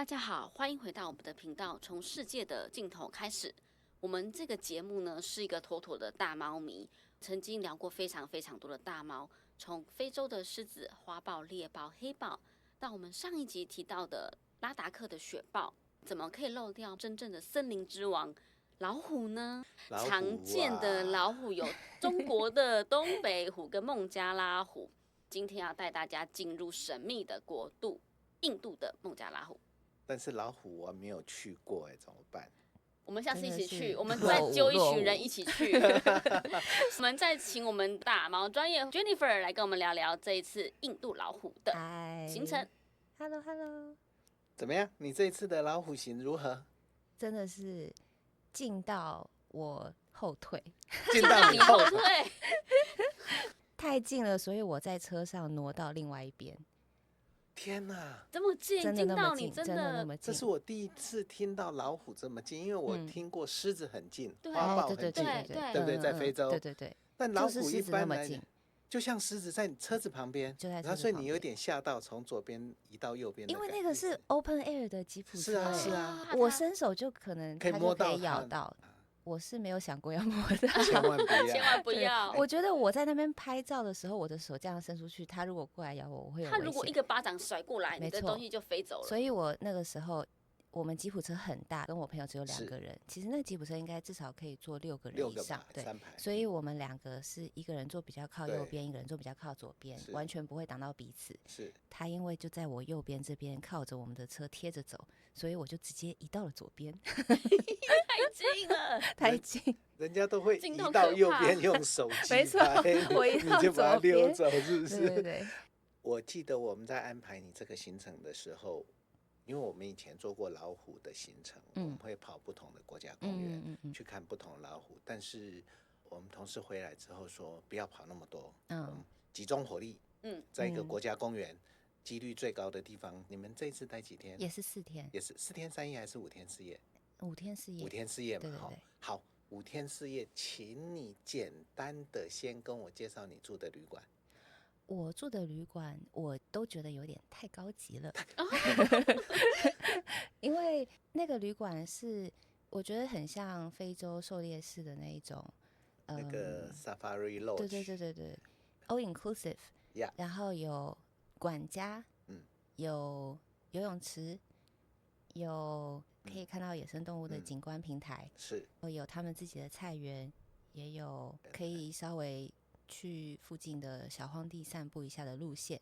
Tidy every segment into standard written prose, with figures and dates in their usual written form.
大家好，欢迎回到我们的频道，从世界的尽头开始。我们这个节目呢是一个妥妥的大猫迷，曾经聊过非常非常多的大猫，从非洲的狮子、花豹、猎豹、黑豹，到我们上一集提到的拉达克的雪豹，怎么可以漏掉真正的森林之王老虎呢？常见的老虎有中国的东北虎跟孟加拉虎，今天要带大家进入神秘的国度——印度的孟加拉虎。但是老虎我没有去过怎么办？我们下次一起去，我们再揪一群人一起去。我们再请我们大猫专业 Jennifer 来跟我们聊聊这一次印度老虎的行程。Hello， 怎么样？你这一次的老虎行如何？真的是近到我后退，近到你后退，太近了，所以我在车上挪到另外一边。天哪，这么近，真的那么近，真的那么近。这是我第一次听到老虎这么近，因为我听过狮子很近，对花豹很近，对不对？在非洲，对。但老虎一般来讲，就像狮子在车子旁边，就在车子旁边，然后所以你有点吓到，从左边移到右边。因为那个是 open air 的吉普车，是啊，我伸手就可能可以摸到，咬到。我是没有想过要摸的，千万不要，千万不要。我觉得我在那边拍照的时候，我的手这样伸出去，他如果过来咬我，我会有危险。他如果一个巴掌甩过来，你的东西就飞走了。所以我那个时候，我们吉普车很大，跟我朋友只有2个人。其实那吉普车应该至少可以坐6个人以上，对。所以我们2个是一个人坐比较靠右边，一个人坐比较靠左边，完全不会挡到彼此。是。他因为就在我右边这边靠着我们的车贴着走，所以我就直接移到了左边。太近了，太近。人家都会移到右边用手机拍，没错，我移到你就把它溜走，是不是？对。我记得我们在安排你这个行程的时候，因为我们以前做过老虎的行程，我们会跑不同的国家公园，去看不同的老虎。但是我们同事回来之后说，不要跑那么多，集中火力，在一个国家公园，几率最高的地方。你们这次待几天？也是4天，也是4天3夜还是5天4夜？5天4夜。5天4夜嘛，对。好，5天4夜，请你简单的先跟我介绍你住的旅馆。我住的旅馆，我都觉得有点太高级了，因为那个旅馆是我觉得很像非洲狩猎式的那一种，那个 Safari Lodge， 对 ，all inclusive， 然后有管家，有游泳池，有可以看到野生动物的景观平台，是，有他们自己的菜园，也有可以稍微去附近的小荒地散步一下的路线。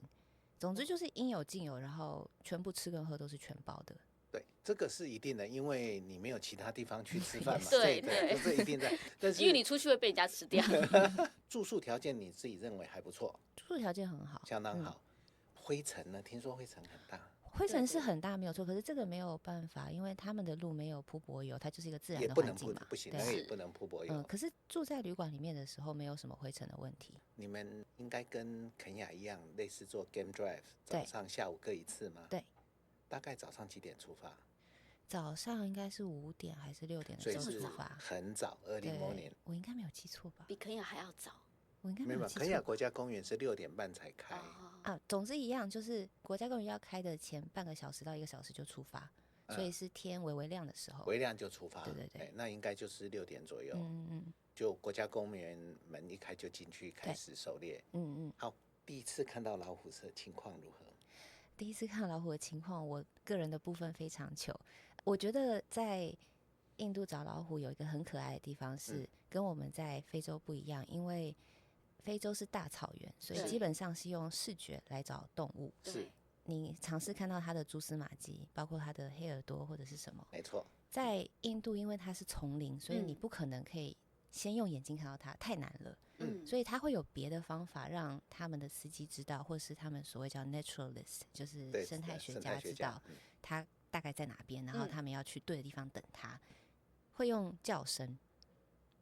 总之就是应有尽有，然后全部吃跟喝都是全包的。对，这个是一定的，因为你没有其他地方去吃饭嘛。对，这一定在。但是因为你出去会被人家吃掉。住宿条件你自己认为还不错？住宿条件很好，相当好。灰尘呢？听说灰尘很大。灰尘是很大，没有错。可是这个没有办法，因为他们的路没有铺柏油，它就是一个自然的环境嘛。不行，那也不能铺柏油。可是住在旅馆里面的时候，没有什么灰尘的问题。你们应该跟肯亚一样，类似做 game drive， 早上下午各一次吗？对。大概早上几点出发？早上应该是5点还是6点的时候出发，很早 ，early morning。我应该没有记错吧？比肯亚还要早。我应该没有记错。肯亚国家公园是6点半才开。总之一样，就是国家公园要开的前半个小时到1个小时就出发，所以是天微亮的时候。微亮就出发。对。那应该就是6点左右。就国家公园门一开就进去开始狩猎。好，第一次看到老虎的情况如何？第一次看到老虎的情况，我个人的部分非常糗。我觉得在印度找老虎有一个很可爱的地方是跟我们在非洲不一样，因为非洲是大草原，所以基本上是用视觉来找动物。是，你尝试看到它的蛛丝马迹，包括它的黑耳朵或者是什么。没错。在印度，因为它是丛林，所以你不可能可以先用眼睛看到它，太难了。所以他会有别的方法让他们的司机知道，或是他们所谓叫 naturalist， 就是生态学家知道他大概在哪边，然后他们要去对的地方等他。会用叫声，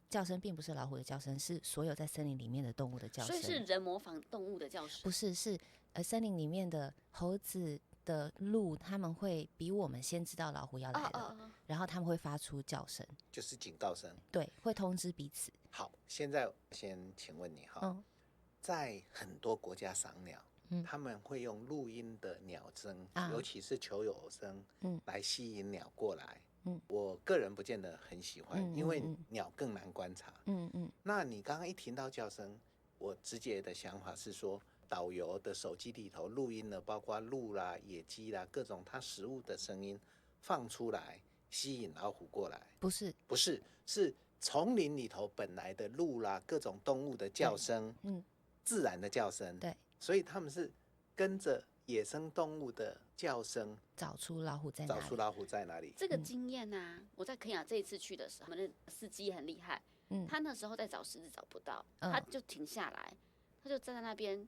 叫声并不是老虎的叫声，是所有在森林里面的动物的叫声。所以是人模仿动物的叫声？不是，是森林里面的猴子的鹿，他们会比我们先知道老虎要来了，然后他们会发出叫声，就是警告声。对，会通知彼此。好，现在先请问你哈，在很多国家赏鸟，他们会用录音的鸟声，尤其是求偶声，来吸引鸟过来。我个人不见得很喜欢，因为鸟更难观察。那你刚刚一听到叫声，我直接的想法是说，导游的手机里头录音了，包括鹿啦、野鸡啦，各种它食物的声音放出来，吸引老虎过来。不是，是丛林里头本来的鹿啦，各种动物的叫声，自然的叫声。对，所以他们是跟着野生动物的叫声找出老虎在哪里。这个经验啊，我在肯亚这一次去的时候，我们的司机很厉害，他那时候在找狮子找不到，他就停下来，他就站在那边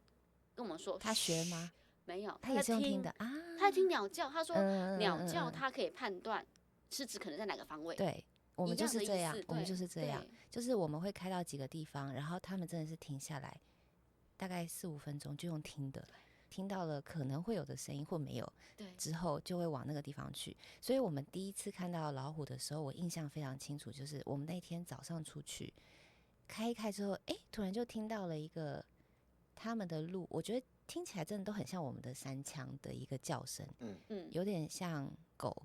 跟我们说。他学吗？没有，他也是用听的啊。他在听鸟叫，他说鸟叫他可以判断狮子可能在哪个方位。对，我们就是这样，就是我们会开到几个地方，然后他们真的是停下来，大概4-5分钟就用听的。听到了可能会有的声音或没有，之后就会往那个地方去。所以我们第一次看到老虎的时候，我印象非常清楚，就是我们那天早上出去开一开之后，突然就听到了一个他们的鹿，我觉得听起来真的都很像我们的山羌的一个叫声，有点像狗。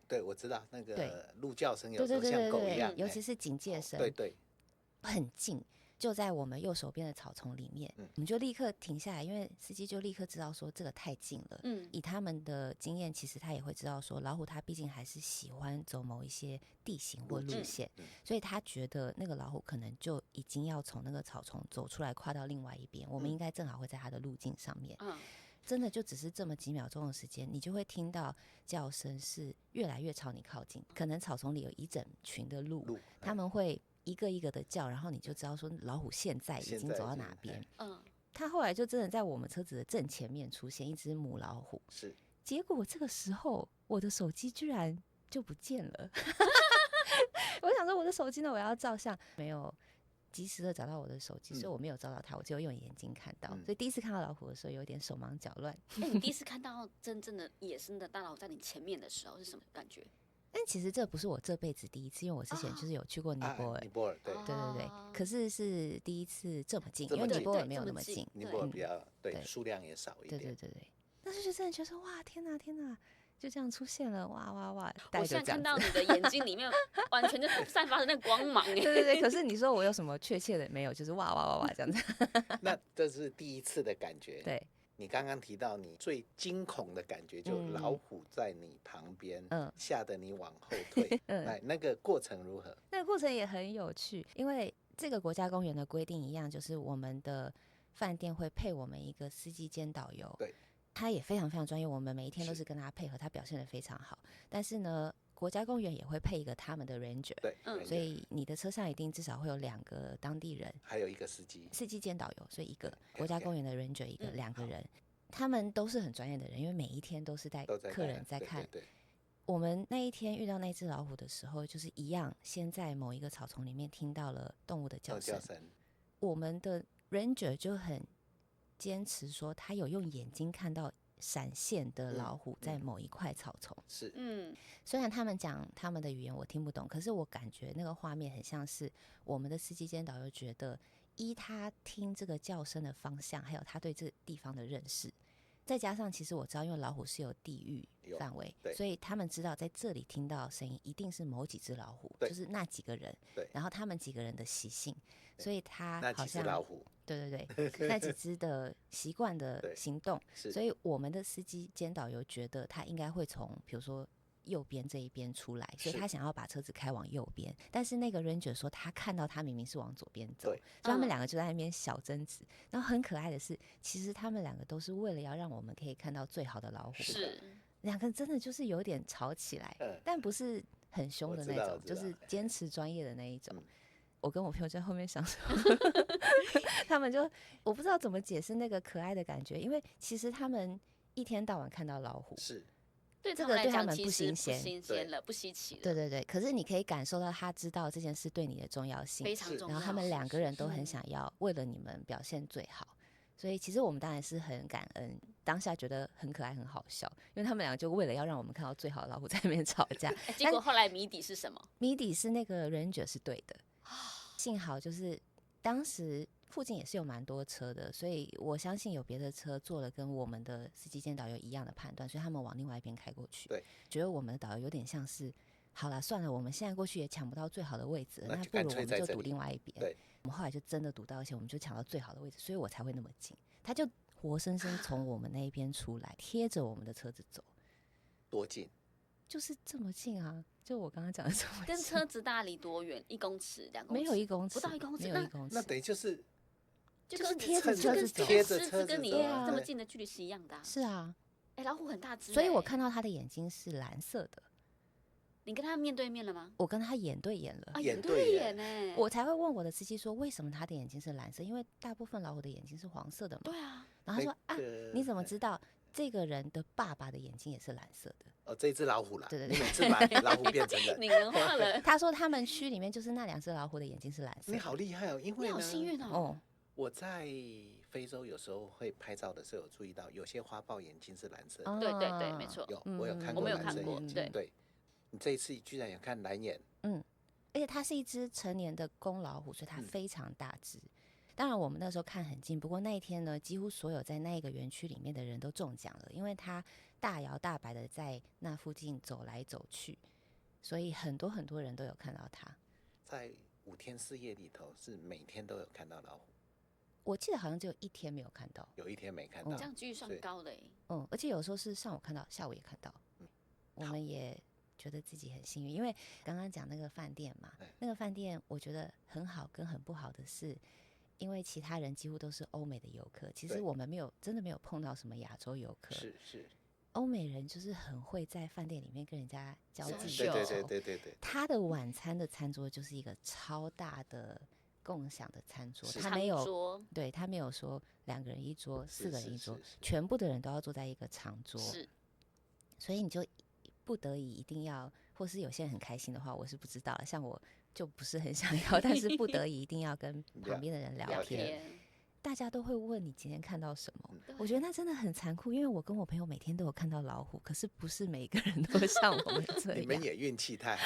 对，我知道那个鹿叫声有时候像狗一样，尤其是警戒声，对，很近。就在我们右手边的草丛里面，我们就立刻停下来，因为司机就立刻知道说这个太近了。以他们的经验，其实他也会知道说老虎它毕竟还是喜欢走某一些地形或路线，所以他觉得那个老虎可能就已经要从那个草丛走出来，跨到另外一边，我们应该正好会在它的路径上面。真的就只是这么几秒钟的时间，你就会听到叫声是越来越朝你靠近，可能草丛里有一整群的鹿，他们会一个一个的叫，然后你就知道说老虎现在已经走到哪边。他后来就真的在我们车子的正前面出现一只母老虎，结果这个时候我的手机居然就不见了。我想说我的手机呢，我要照相，没有及时的找到我的手机，所以我没有照到它，我只有用眼睛看到。所以第一次看到老虎的时候有点手忙脚乱。你第一次看到真正的野生的大老虎在你前面的时候是什么感觉？但其实这不是我这辈子第一次，因为我之前就是有去过尼泊尔。对，可是第一次这么近，因为尼泊尔没有那么近，尼泊尔比较数量也少一点。对，但是就真的觉得哇，天哪，就这样出现了，哇！我现在看到你的眼睛里面完全就散发着那光芒。对。可是你说我有什么确切的没有？就是哇这样子。那这是第一次的感觉。对。你刚刚提到你最惊恐的感觉，就老虎在你旁边，吓得你往后退。那个过程如何？那个过程也很有趣，因为这个国家公园的规定一样，就是我们的饭店会配我们一个司机兼导游。对。他也非常非常专业，我们每一天都是跟他配合，他表现得非常好。但是呢，国家公园也会配一个他们的 ranger， 对，所以你的车上一定至少会有2个当地人，还有一个司机兼导游，所以一个国家公园的 ranger， 一个2个人，他们都是很专业的人，因为每一天都是带客人在看。对。我们那一天遇到那只老虎的时候，就是一样，先在某一个草丛里面听到了动物的叫声，我们的 ranger 就很坚持说他有用眼睛看到闪现的老虎在某一块草丛。虽然他们讲他们的语言我听不懂，可是我感觉那个画面很像是我们的司机兼导游觉得，依他听这个叫声的方向，还有他对这个地方的认识，再加上其实我知道，因为老虎是有地域范围，所以他们知道在这里听到声音一定是某几只老虎，就是那几个人，然后他们几个人的习性，所以他好像那几只老虎，对，那几只的习惯的行动，所以我们的司机兼导游觉得他应该会从比如说右边这一边出来，所以他想要把车子开往右边，但是那个 ranger 说他看到他明明是往左边走，所以他们2个就在那边小争执。然后很可爱的是，其实他们2个都是为了要让我们可以看到最好的老虎，2个真的就是有点吵起来，但不是很凶的那种，就是坚持专业的那一种。我跟我朋友在后面想说他们就我不知道怎么解释那个可爱的感觉，因为其实他们一天到晚看到老虎，对这个对他们不新鲜了，不稀奇了。对，可是你可以感受到他知道这件事对你的重要性，非常重要。然后他们2个人都很想要为了你们表现最好，所以其实我们当然是很感恩，当下觉得很可爱很好笑，因为他们2个就为了要让我们看到最好的老虎在那边吵架。结果后来谜底是什么？谜底是那个 ranger 是对的，幸好就是当时附近也是有蛮多车的，所以我相信有别的车做了跟我们的司机兼导游一样的判断，所以他们往另外一边开过去。对，觉得我们的导游有点像是，好啦，算了，我们现在过去也抢不到最好的位置了，那不如我们就赌另外一边。对，我们后来就真的赌到，而且我们就抢到最好的位置，所以我才会那么近。他就活生生从我们那一边出来，贴着我们的车子走。多近？就是这么近啊！就我刚刚讲的这么近。跟车子大离多远？1公尺、2公尺？没有1公尺，不到1公尺，没有1公尺。那等于就是贴着车子走，贴着车子跟你走啊这么近的距离是一样的、啊。是啊，老虎很大只、所以我看到他的眼睛是蓝色的。你跟他面对面了吗？我跟他眼对眼了。啊，眼对眼呢，我才会问我的司机说，为什么他的眼睛是蓝色？因为大部分老虎的眼睛是黄色的嘛。对啊。然后他说、啊，你怎么知道这个人的爸爸的眼睛也是蓝色的？哦，这只老虎啦。对对对，你每次把老虎变成人，拟人化了。他说他们区里面就是那2只老虎的眼睛是蓝色的。你好厉害哦！因为你好幸运哦。我在非洲有时候会拍照的时候，有注意到有些花豹眼睛是蓝色的。对对对，没错。我有看过蓝色眼睛。对，你这一次居然有看蓝眼。而且它是一只成年的公老虎，所以它非常大只。当然我们那时候看很近，不过那一天呢，几乎所有在那一个园区里面的人都中奖了，因为它大摇大摆的在那附近走来走去，所以很多很多人都有看到它。在5天4夜里头，是每天都有看到老虎。我记得好像只有1天没有看到，有1天没看到，这样几率算高的而且有时候是上午看到，下午也看到。我们也觉得自己很幸运，因为刚刚讲那个饭店嘛，那个饭店我觉得很好跟很不好的是，因为其他人几乎都是欧美的游客，其实我们真的没有碰到什么亚洲游客。是。欧美人就是很会在饭店里面跟人家交际。对。他的晚餐的餐桌就是一个超大的共享的餐桌，他没有对，他没有说2个人一桌，4个人一桌，全部的人都要坐在一个长桌。是，所以你就不得已一定要，或是有些人很开心的话，我是不知道了。像我就不是很想要，但是不得已一定要跟旁边的人聊天。大家都会问你今天看到什么，我觉得那真的很残酷，因为我跟我朋友每天都有看到老虎，可是不是每个人都像我们这样。你们也运气太好。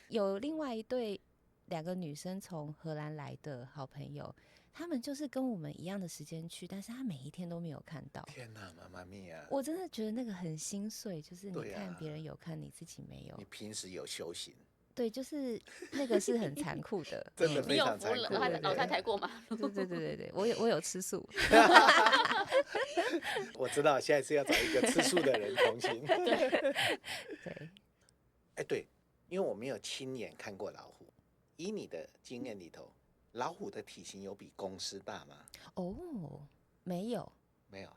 有另外一对2个女生从荷兰来的好朋友，他们就是跟我们一样的时间去，但是他每一天都没有看到。天哪，妈妈咪呀！我真的觉得那个很心碎，就是你看别人有看，你自己没有。你平时有修行。对，就是那个是很残酷的。真的非常残酷。你有扶老太太过马路？对，我有吃素。我知道，现在是要找一个吃素的人同行。对。对，因为我没有亲眼看过老虎，以你的经验里头，老虎的体型有比公狮大吗？没有，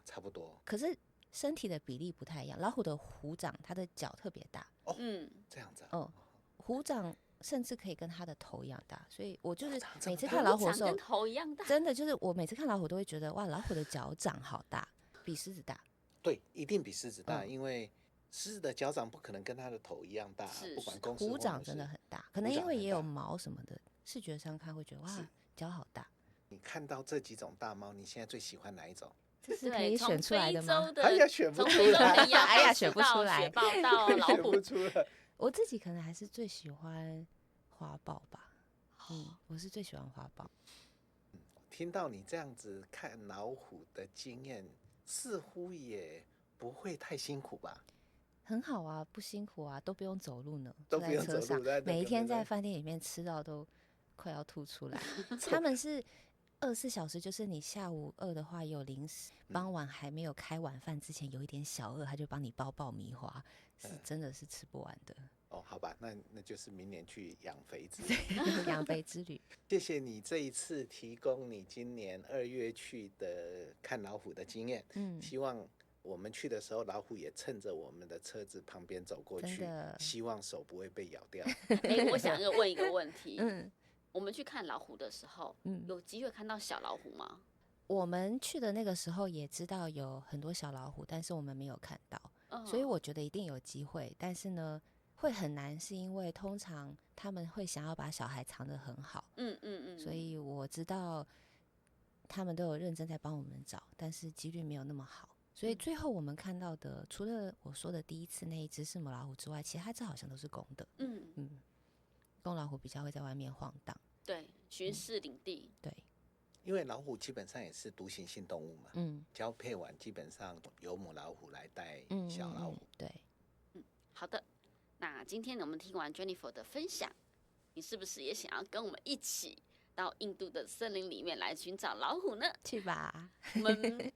差不多。可是身体的比例不太一样。老虎的虎掌，它的脚特别大。这样子。虎掌甚至可以跟它的头一样大，所以我就是每次看老虎的时候，跟头一样大，真的就是我每次看老虎都会觉得哇，老虎的脚掌好大，比狮子大。对，一定比狮子大，因为狮子的脚掌不可能跟它的头一样大，不管公狮或母狮。虎掌真的很大，可能因为也有毛什么的，视觉上看会觉得哇，脚好大。你看到这几种大猫，你现在最喜欢哪一种？这是可以选出来的吗？哎呀，选不出来！哎呀，选不出来！雪豹到老虎，选不出来。我自己可能还是最喜欢花豹吧。我是最喜欢花豹。听到你这样子看老虎的经验，似乎也不会太辛苦吧？很好啊，不辛苦啊，都不用走路呢，都不用走路，在车上，每一天在饭店里面吃到都快要吐出来。他们是24小时，就是你下午饿的话有零食，傍晚还没有开晚饭之前有一点小饿，他就帮你包爆米花，是真的是吃不完的。好吧，那就是明年去养肥之旅。养肥之旅。谢谢你这一次提供你今年2月去的看老虎的经验。希望我们去的时候，老虎也趁着我们的车子旁边走过去，希望手不会被咬掉。我想要问一个问题。我们去看老虎的时候，有机会看到小老虎吗？我们去的那个时候也知道有很多小老虎，但是我们没有看到，所以我觉得一定有机会，但是呢会很难，是因为通常他们会想要把小孩藏得很好。所以我知道他们都有认真在帮我们找，但是几率没有那么好。所以最后我们看到的，除了我说的第一次那一只是母老虎之外，其他只好像都是公的。公老虎比较会在外面晃荡，对，巡视领地。对，因为老虎基本上也是独行性动物嘛，交配完基本上由母老虎来带小老虎。对，好的。那今天我们听完 Jennifer 的分享，你是不是也想要跟我们一起到印度的森林里面来寻找老虎呢？去吧。我们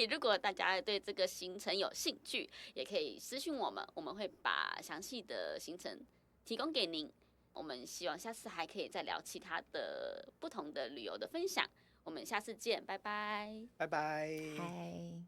如果大家对这个行程有兴趣，也可以私讯我们，我们会把详细的行程提供给您。我们希望下次还可以再聊其他的不同的旅游的分享。我们下次见，拜拜，拜拜，嗨。